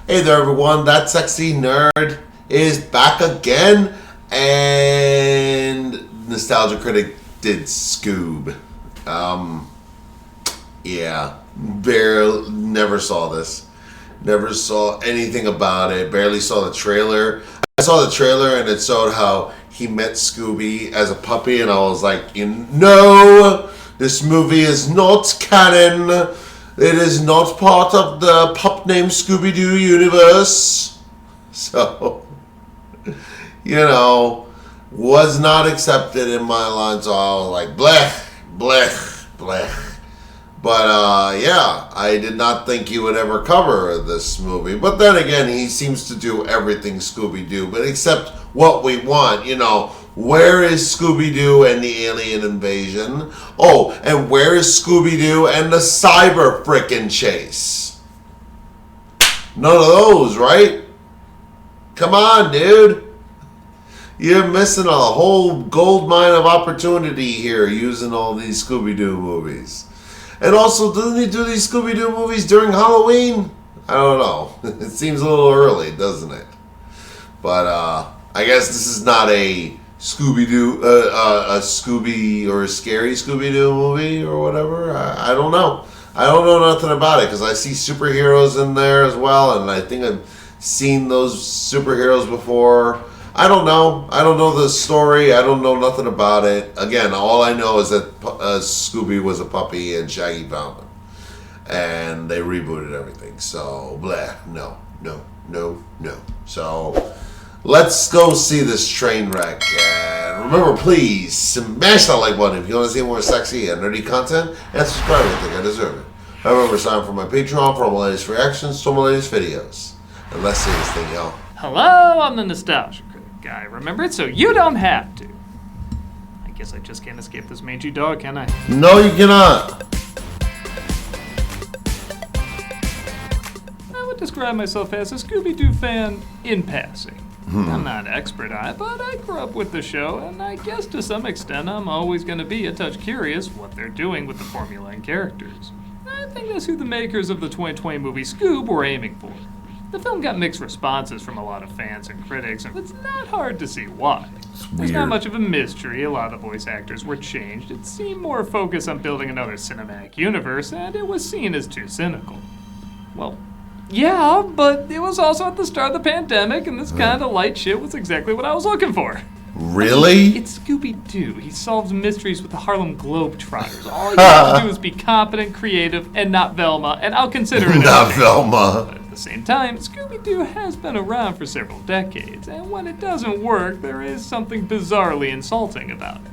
Hey there everyone, that sexy nerd is back again, and Nostalgia Critic did Scoob. Yeah, never saw this. Never saw anything about it, barely saw the trailer. I saw the trailer and it showed how he met Scooby as a puppy, and I was like, no, this movie is not canon. It is not part of the pup named Scooby-Doo universe. So, was not accepted in my line, so I was like, blech, blech, blech. But, yeah, I did not think he would ever cover this movie. But then again, he seems to do everything Scooby-Doo, but except what we want, Where is Scooby-Doo and the alien invasion? Oh, and where is Scooby-Doo and the cyber frickin' chase? None of those, right? Come on, dude. You're missing a whole gold mine of opportunity here using all these Scooby-Doo movies. And also, doesn't he do these Scooby-Doo movies during Halloween? I don't know. It seems a little early, doesn't it? But, I guess this is not a Scooby-Doo, a Scooby or a scary Scooby-Doo movie or whatever. I don't know. I don't know nothing about it because I see superheroes in there as well, and I think I've seen those superheroes before. I don't know. I don't know the story. I don't know nothing about it. Again, all I know is that Scooby was a puppy and Shaggy found him. And they rebooted everything. So, no. So, let's go see this train wreck. And remember, please, smash that like button if you want to see more sexy and nerdy content. And subscribe if you think I deserve it. Remember, sign up for my Patreon for all my latest reactions to my latest videos. And let's see this thing, y'all. Hello, I'm the Nostalgia Critic guy. Remember it so you don't have to. I guess I just can't escape this mangy dog, can I? No, you cannot. I would describe myself as a Scooby-Doo fan in passing. I'm not an expert on it, but I grew up with the show, and I guess to some extent I'm always going to be a touch curious what they're doing with the formula and characters. I think that's who the makers of the 2020 movie Scoob were aiming for. The film got mixed responses from a lot of fans and critics, and it's not hard to see why. There's not much of a mystery. A lot of the voice actors were changed. It seemed more focused on building another cinematic universe, and it was seen as too cynical. Well, yeah, but it was also at the start of the pandemic, and this kind of light shit was exactly what I was looking for. Really? It's Scooby-Doo. He solves mysteries with the Harlem Globetrotters. All you have to do is be competent, creative, and not Velma, and I'll consider it not Velma. But at the same time, Scooby-Doo has been around for several decades, and when it doesn't work, there is something bizarrely insulting about it.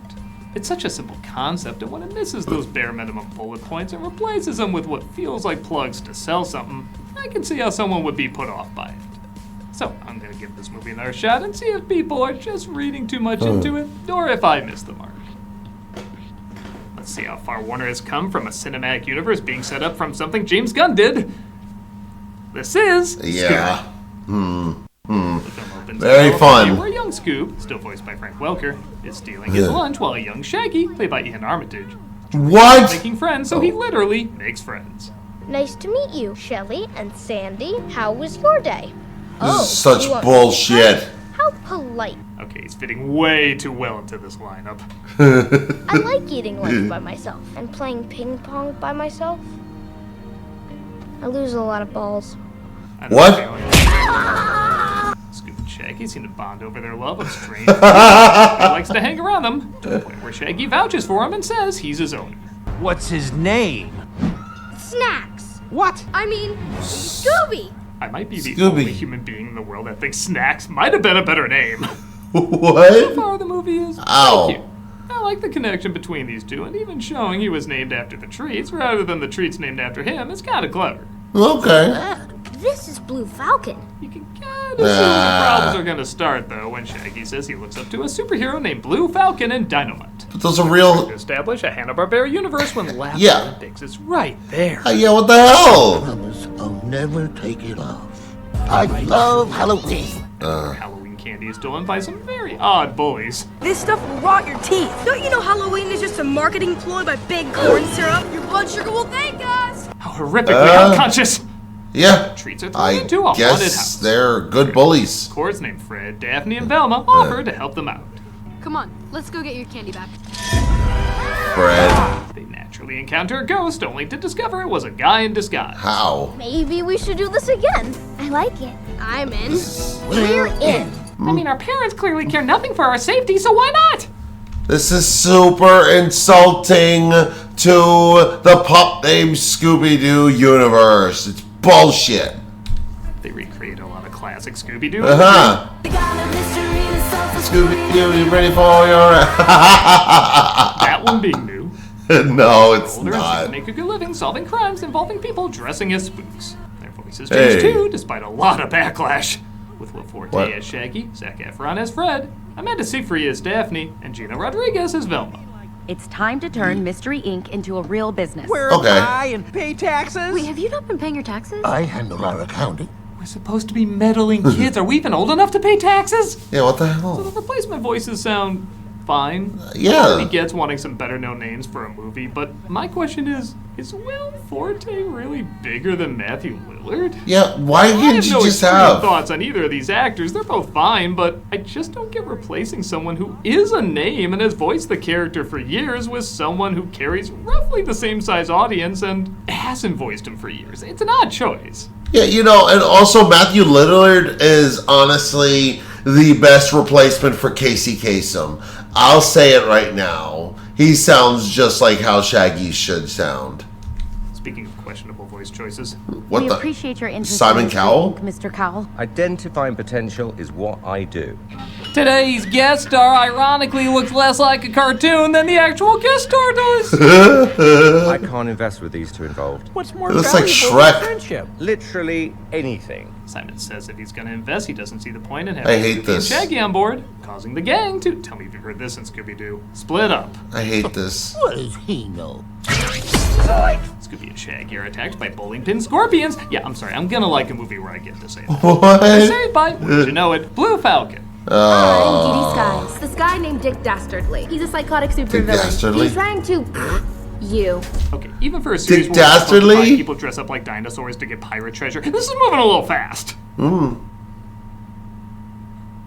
It's such a simple concept, and when it misses those bare minimum bullet points and replaces them with what feels like plugs to sell something, I can see how someone would be put off by it. So, I'm gonna give this movie another shot and see if people are just reading too much into it, or if I missed the mark. Let's see how far Warner has come from a cinematic universe being set up from something James Gunn did. This is Yeah. Scoob. The film opens Very fun. where young Scoob, still voiced by Frank Welker, is stealing his lunch while a young Shaggy, played by Ian Armitage, What? making friends, so he literally makes friends. Nice to meet you, Shelly and Sandy. How was your day? This is such you want- bullshit. How polite. Okay, he's fitting way too well into this lineup. I like eating lunch by myself and playing ping pong by myself. I lose a lot of balls. I know What? the feeling. Scoob and Shaggy seem to bond over their love of strange food. He likes to hang around them, to the point where Shaggy vouches for him and says he's his owner. What's his name? Snacks. What? I mean, Scooby. I might be the Scooby. only human being in the world that thinks Snacks might have been a better name. So What? far, the movie is Ow. cute. I like the connection between these two, and even showing he was named after the treats rather than the treats named after him is kind of clever. Okay. This is Blue Falcon. You can kind of see where the problems are going to start, though, when Shaggy says he looks up to a superhero named Blue Falcon and Dynamite. But those are real. To establish a Hanna-Barbera universe when Laughter Yeah. Olympics is right there. Yeah, what the hell? Promise I'll never take it off. I love Halloween. Halloween candy is stolen by some very odd bullies. This stuff will rot your teeth. Don't you know Halloween is just a marketing ploy by big corn syrup? Your blood sugar will thank us. How horrifically unconscious! Yeah. Treats are thrown I into a haunted guess house. they're good bullies. Courts named Fred, Daphne, and Velma offer to help them out. Come on, let's go get your candy back. Fred. They naturally encounter a ghost, only to discover it was a guy in disguise. How? Maybe we should do this again. I like it. I'm in. We're in. I mean, our parents clearly care nothing for our safety, so why not? This is super insulting to the pup named Scooby-Doo universe. It's bullshit. They recreate a lot of classic Scooby-Doo. Uh-huh. Scooby-Doo, you ready for your... That one being new. No, it's Older not. make a good living solving crimes involving people dressing as spooks. Their voices changed too, despite a lot of backlash. With Will Forte as Shaggy, Zac Efron as Fred, Amanda Seyfried as Daphne, and Gina Rodriguez as Velma. It's time to turn Mystery Inc. into a real business. Where am I and pay taxes? Wait, have you not been paying your taxes? I handle our accounting. We're supposed to be meddling kids. Are we even old enough to pay taxes? Yeah, what the So hell? the replacement voices sound fine. Yeah. He gets wanting some better known names for a movie, but my question is Will Forte really bigger than Matthew Lillard? Yeah, why I can't have you no just extreme have... thoughts on either of these actors. They're both fine, but I just don't get replacing someone who is a name and has voiced the character for years with someone who carries roughly the same size audience and hasn't voiced him for years. It's an odd choice. Yeah, and also Matthew Lillard is honestly the best replacement for Casey Kasem. I'll say it right now. He sounds just like how Shaggy should sound. Speaking of questionable voice choices, What We the? appreciate your interest Simon in Mystery Cowell? Inc., Mr. Cowell. Identifying potential is what I do. today's guest star ironically looks less like a cartoon than the actual guest star does. I can't invest with these two involved. What's more It looks like valuable than Shrek. friendship? Literally anything. Simon says if he's going to invest, he doesn't see the point in having I hate Scooby this. and Shaggy on board, causing the gang to, tell me if you've heard this in Scooby-Doo, split up. I hate this. What does he know? Scooby and Shaggy are attacked by bowling pin scorpions. Yeah, I'm sorry, I'm gonna like a movie where I get to say that. What? Saved by, wouldn't you know it, Blue Falcon. I'm Dee Dee Skies. This guy named Dick Dastardly. He's a psychotic Dick supervillain. Dastardly. He's trying to... You. Okay, even for a series Dick where we're supposed to Dastardly? find people dress up like dinosaurs to get pirate treasure, this is moving a little fast.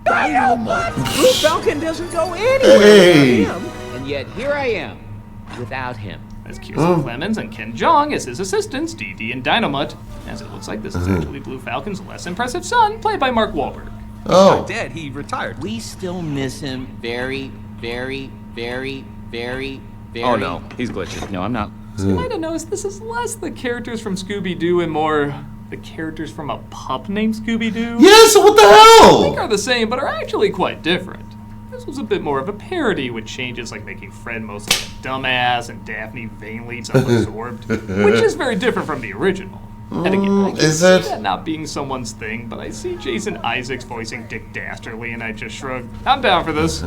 Blue Falcon doesn't go anywhere Hey. without him. And yet here I am, without him. As Kirsten Clemens and Ken Jeong as his assistants, Dee Dee and Dynamite, as it looks like this is actually Blue Falcon's less impressive son, played by Mark Wahlberg. Oh. Dead, he retired. We still miss him very, very, very, very, very. Oh no, he's glitching. No, I'm not. You might have noticed this is less the characters from Scooby-Doo and more the characters from a pup named Scooby-Doo. Yeah, so what the I think hell? are the same, but are actually quite different. This was a bit more of a parody with changes like making Fred mostly a dumbass and Daphne vainly self-absorbed, which is very different from the original. And again, I can is see it? that not being someone's thing, but I see Jason Isaacs voicing Dick Dastardly and I just shrug. I'm down for this.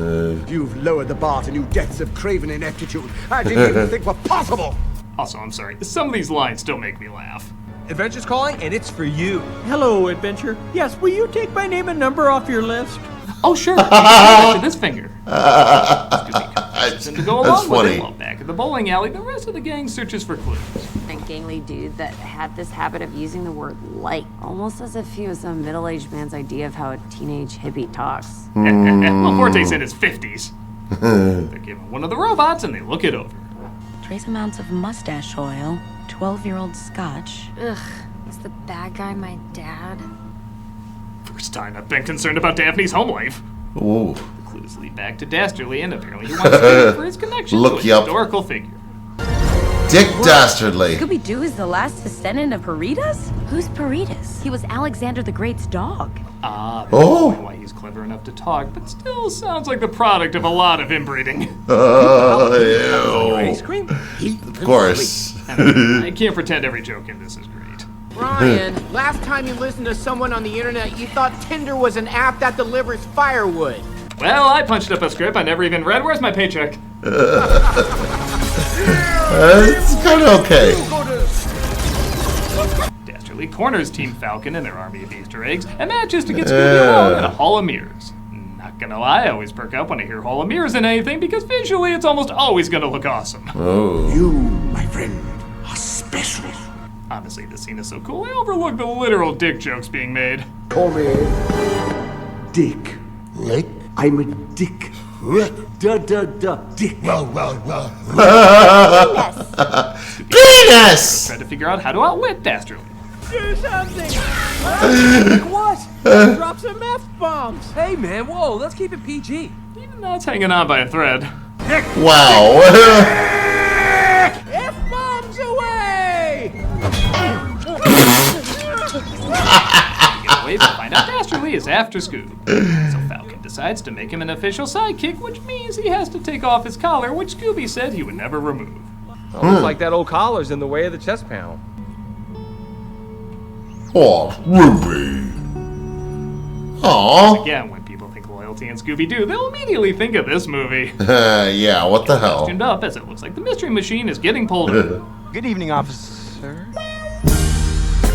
You've lowered the bar to new depths of craven ineptitude I didn't even think were possible. Also, I'm sorry, some of these lines still make me laugh. Adventure's calling, and it's for you. Hello, Adventure. Yes, will you take my name and number off your list? Oh, sure. You can do that to this finger. Scooby comes in to go That's along with funny. it. While back at the bowling alley, the rest of the gang searches for clues. And gangly dude that had this habit of using the word like, almost as if he was some middle-aged man's idea of how a teenage hippie talks. Well, Forte's in his 50s. They're given one of the robots and they look it over. Trace amounts of mustache oil, 12-year-old scotch. Ugh. Is the bad guy my dad? First time I've been concerned about Daphne's home life. Ooh. The clues lead back to Dastardly, and apparently he wants to for his connection Look to you a up. historical figure. Dick Dastardly. Scooby-Doo is the last descendant of Peritas? Who's Peritas? He was Alexander the Great's dog. Ah, that's Oh. why he's clever enough to talk, but still sounds like the product of a lot of inbreeding. Ew. Ice cream? Of course. I can't pretend every joke in this is great. Brian, last time you listened to someone on the internet, you thought Tinder was an app that delivers firewood. Well, I punched up a script I never even read. Where's my paycheck? It's kind of okay. Dastardly corners Team Falcon and their army of Easter eggs and manages to get Scooby alone in a Hall of Mirrors. Not gonna lie, I always perk up when I hear Hall of Mirrors in anything because visually it's almost always gonna look awesome. Oh. You, my friend, are special. Honestly, this scene is so cool, I overlook the literal dick jokes being made. Call me Dick. Rick? I'm a dick. Rick? Dick. Well. Penis! Try to figure out how to outwit Dastardly. Do something! Like what? Drop some F-bombs! Hey, man, whoa, let's keep it PG. Even that's hanging on by a thread. Wow. F-bombs away! Get away, but find out Dastardly is after Scoob. So Falcon decides to make him an official sidekick, which means he has to take off his collar, which Scooby said he would never remove. Oh, looks like that old collar's in the way of the chest panel. Oh, Ruby. Aw. Again, when people think loyalty and Scooby-Doo, they'll immediately think of this movie. Yeah, what the hell? Tuned up as it looks like the mystery machine is getting pulled in. Good evening, officer.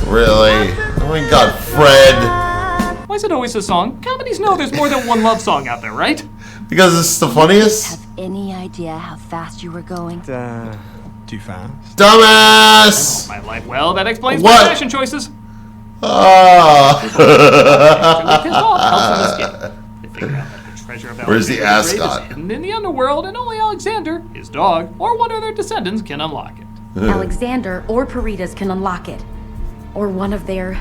Really? Oh my god, Fred. Why is it always a song? Comedies know there's more than one love song out there, right? Because it's the funniest? Have any idea how fast you were going? Too fast. Dumbass! My life, well, that explains What? my fashion choices. Ah. Pissed off helps him escape. They figure out that the treasure of Where's the Alexander the Great ascot? is hidden in the underworld, and only Alexander, his dog, or one of their descendants can unlock it. Alexander or Peritas can unlock it. Or one of their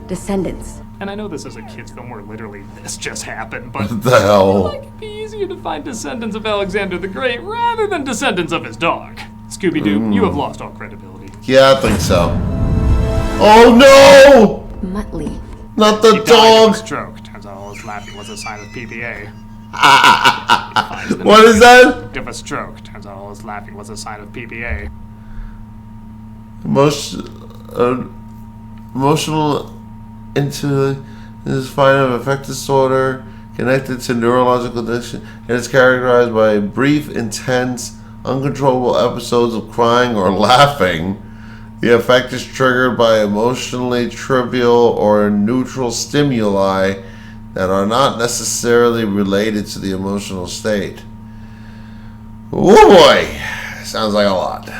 descendants. And I know this is a kid's film where literally this just happened, but What the hell? like it'd be easier to find descendants of Alexander the Great rather than descendants of his dog. Scooby-Doo, you have lost all credibility. Yeah, I think so. Oh no! Muttley. Not the He died of a dog! stroke. Turns out all his laughing was a sign of PPA. What is that? Of a stroke. Turns out all his laughing was a sign of PPA. Emotional into this fine of affective disorder connected to neurological condition, and it's characterized by brief, intense, uncontrollable episodes of crying or laughing. The effect is triggered by emotionally trivial or neutral stimuli that are not necessarily related to the emotional state. Oh boy, sounds like a lot.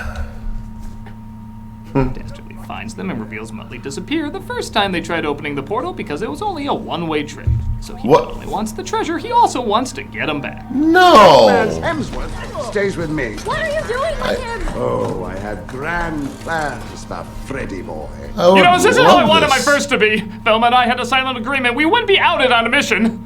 Dastardly finds them and reveals Muttley disappeared the first time they tried opening the portal because it was only a one-way trip. So he not only wants the treasure, he also wants to get him back. No! Hemsworth stays with me. What are you doing with him? Oh, I had grand plans for Freddy boy. You know, this isn't how I wanted my first to be. Velma and I had a silent agreement. We wouldn't be outed on a mission.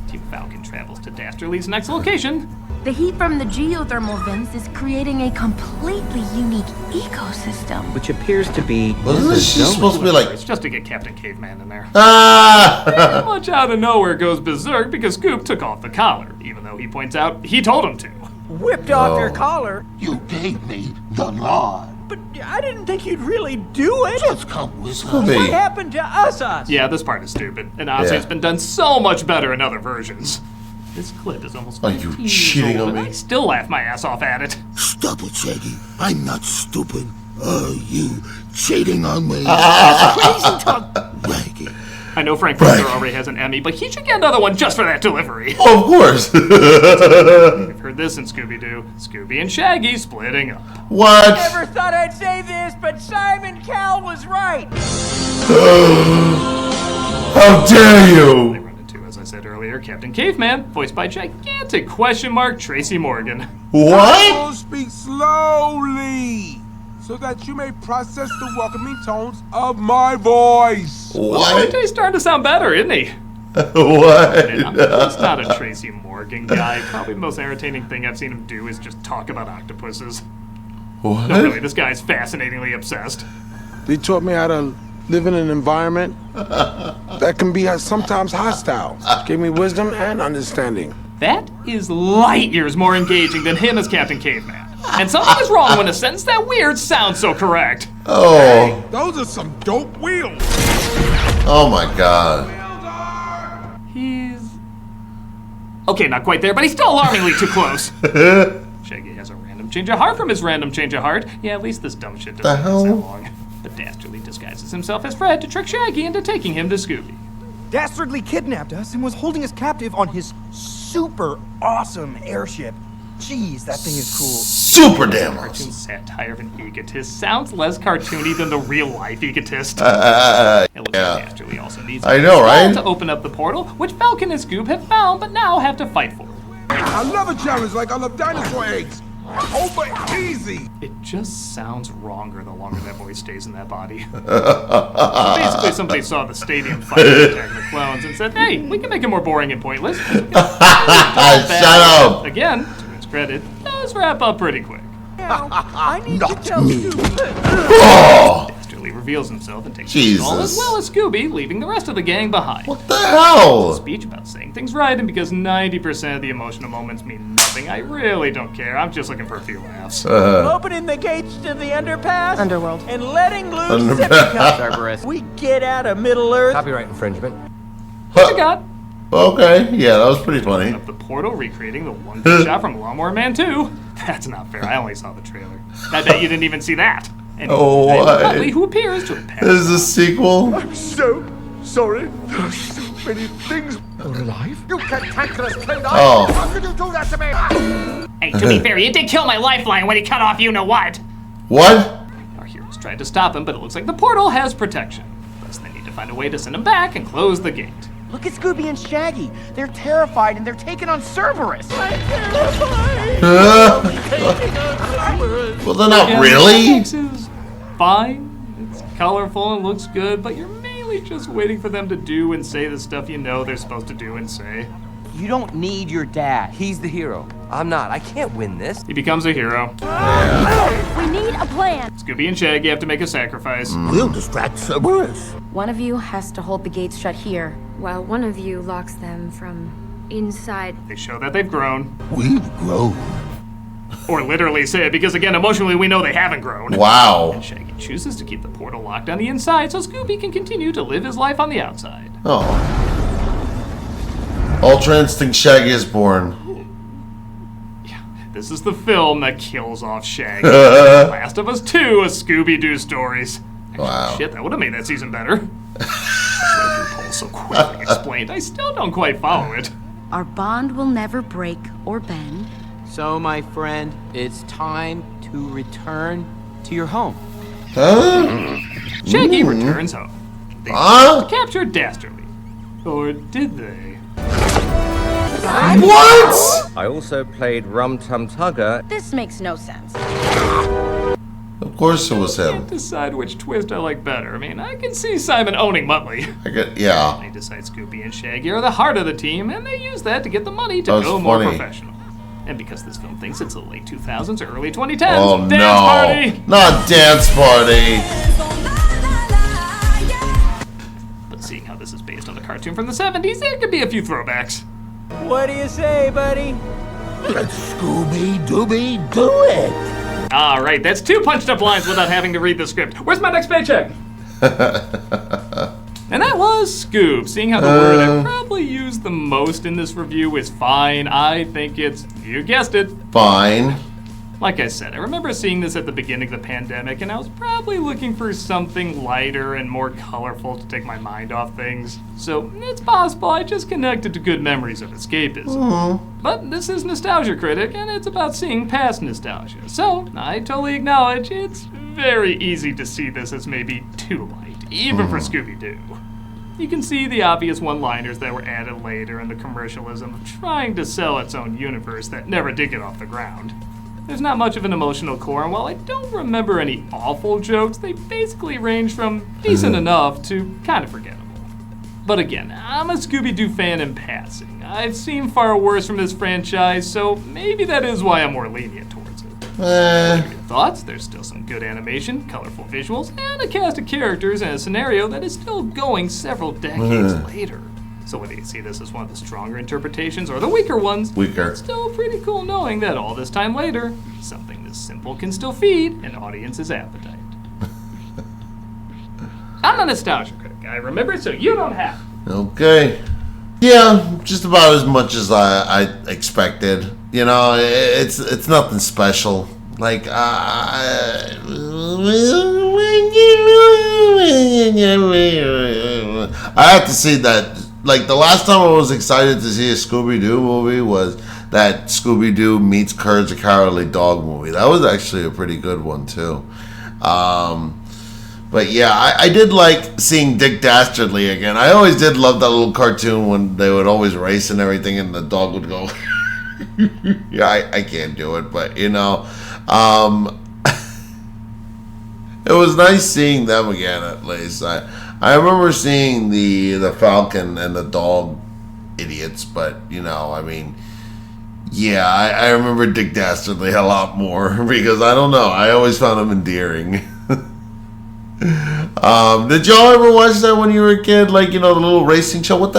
Team Falcon travels to Dastardly's next location. The heat from the geothermal vents is creating a completely unique ecosystem. Which appears to be... Wasn't she supposed to be like... It's just to get Captain Caveman in there. Ah! Pretty much out of nowhere goes berserk because Scoob took off the collar, even though he points out he told him to. Whipped off your collar? You gave me the nod. But I didn't think you'd really do it. Just come with us. Scooby. What happened to us? Yeah, this part is stupid, and honestly, it's been done so much better in other versions. This clip is almost Are you 15 years cheating old, on and me? I still laugh my ass off at it. Stop it, Shaggy. I'm not stupid. Are you cheating on me? Crazy talk. Raggy. I know Frank Furter already has an Emmy, but he should get another one just for that delivery. Oh, of course. We've heard this in Scooby-Oo. Scooby and Shaggy splitting up. What? Never thought I'd say this, but Simon Cowell was right. How dare you? They run into, as I said earlier, Captain Caveman, voiced by gigantic question mark Tracy Morgan. What? Speak slowly, so that you may process the welcoming tones of my voice. What? He's starting to sound better, isn't he? What? And I'm just not a Tracy Morgan guy. Probably the most entertaining thing I've seen him do is just talk about octopuses. What? No, really, this guy's fascinatingly obsessed. They taught me how to live in an environment that can be sometimes hostile. Gave me wisdom and understanding. That is light years more engaging than him as Captain Caveman. And something is wrong when a sentence that weird sounds so correct. Oh. Hey, those are some dope wheels. Oh my god. He's... Okay, not quite there, but he's still alarmingly too close. Shaggy has a random change of heart from his random change of heart. Yeah, at least this dumb shit doesn't last that long. But Dastardly disguises himself as Fred to trick Shaggy into taking him to Scooby. Dastardly kidnapped us and was holding us captive on his super awesome airship. Jeez, that thing is cool. Super damn Cartoon satire of an egotist sounds less cartoony than the real-life egotist. It looks like Dastardly also needs I know, right? to open up the portal, which Falcon and Scoob have found, but now have to fight for. I love a challenge like I love dinosaur eggs. Over easy. It just sounds wronger the longer that voice stays in that body. So basically, somebody saw the stadium fight with Attack of the Clones and said, "Hey, we can make it more boring and pointless." Shut up. Again, to its credit, does wrap up pretty quick. I need to tell Scooby. Dastardly reveals himself and takes Jesus. the ball, as well as Scooby, leaving the rest of the gang behind. What the hell? A speech about saying things right, and because 90% of the emotional moments mean nothing, I really don't care. I'm just looking for a few laughs. Opening the gates to the underpass. Underworld. And letting loose Underpass. Cerberus. We get out of Middle Earth. Copyright infringement. What you got? Okay, yeah, that was pretty funny. Up the portal, recreating the one good shot from Lawnmower Man 2. That's not fair. I only saw the trailer. I bet you didn't even see that. And Oh, what? Butley, who appears to have passed. This is a sequel. I'm so sorry. There are so many things. You're alive? You cantankerous kid! Oh. How could you do that to me? Hey, to be fair, he did kill my lifeline when he cut off you-know-what. What? Our heroes tried to stop him, but it looks like the portal has protection. Thus, they need to find a way to send him back and close the gate. Look at Scooby and Shaggy. They're terrified and they're taking on Cerberus. Well, they're not Again, really. the graphics is fine. It's colorful and looks good, but you're mainly just waiting for them to do and say the stuff you know they're supposed to do and say. You don't need your dad. He's the hero. I'm not. I can't win this. He becomes a hero. We need a plan. Scooby and Shaggy have to make a sacrifice. We'll distract Cerberus. One of you has to hold the gates shut here. While one of you locks them from inside. They show that they've grown. We've grown. Or literally say it, because again, emotionally we know they haven't grown. Wow. And Shaggy chooses to keep the portal locked on the inside so Scooby can continue to live his life on the outside. Oh. Ultra Instinct Shaggy is born. This is the film that kills off Shaggy. Last of Us 2, a Scooby-Doo stories. Actually, Wow. Shit, that would have made that season better. RuPaul so quickly explained, I still don't quite follow it. Our bond will never break or bend. So, my friend, it's time to return to your home. Huh? Shaggy returns home. They captured Dastardly. Or did they? What? I also played Rum Tum Tugger. This makes no sense. Of course it was I him. can't decide which twist I like better. I mean, I can see Simon owning Muttley. Yeah. They decide Scooby and Shaggy are the heart of the team, and they use that to get the money to That was go more funny. professional. And because this film thinks it's the late 2000s or early 2010s, Oh dance no. party! Not dance party. But seeing how this is based on the cartoon from the 70s, there could be a few throwbacks. What do you say, buddy? Let's Scooby-Dooby do it. All right, that's 2 punched up lines without having to read the script. Where's my next paycheck? And that was Scoob. Seeing how the word I probably used the most in this review is fine, I think it's, you guessed it, Fine. Like I said, I remember seeing this at the beginning of the pandemic, and I was probably looking for something lighter and more colorful to take my mind off things. So it's possible I just connected to good memories of escapism. But this is Nostalgia Critic, and it's about seeing past nostalgia. So I totally acknowledge it's very easy to see this as maybe too light, even for Scooby-Doo. You can see the obvious one-liners that were added later and the commercialism of trying to sell its own universe that never did get off the ground. There's not much of an emotional core, and while I don't remember any awful jokes, they basically range from decent enough to kind of forgettable. But again, I'm a Scooby-Doo fan in passing. I've seen far worse from this franchise, so maybe that is why I'm more lenient towards it. What are your thoughts? There's still some good animation, colorful visuals, and a cast of characters in a scenario that is still going several decades later. So whether you see this as one of the stronger interpretations or the weaker ones, it's still pretty cool knowing that all this time later, something this simple can still feed an audience's appetite. I'm a nostalgia critic. I remember it, so you don't have to. Okay. Yeah, just about as much as I expected. You know, it's nothing special. Like, I have to see that. Like, the last time I was excited to see a Scooby-Doo movie was that Scooby-Doo meets Courage the Cowardly Dog movie. That was actually a pretty good one too. But yeah, I did like seeing Dick Dastardly again. I always did love that little cartoon when they would always race and everything, and the dog would go. Yeah, I can't do it, but you know, it was nice seeing them again. At least I remember seeing the Falcon and the dog idiots, but you know, I mean, yeah, I remember Dick Dastardly a lot more because I don't know, I always found him endearing. Did y'all ever watch that when you were a kid? Like, you know, the little racing show. What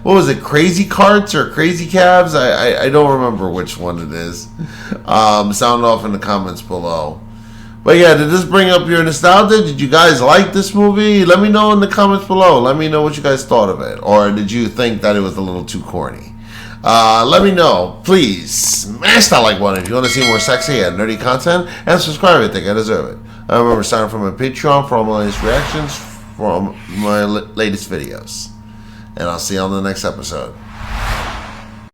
was it? Crazy Carts or Crazy Cabs? I don't remember which one it is. Sound off in the comments below. But yeah, did this bring up your nostalgia? Did you guys like this movie? Let me know in the comments below. Let me know what you guys thought of it. Or did you think that it was a little too corny? Let me know. Please smash that like button if you want to see more sexy and nerdy content. And subscribe if you think I deserve it. I remember signing up for my Patreon for all my latest reactions from my latest videos. And I'll see you on the next episode.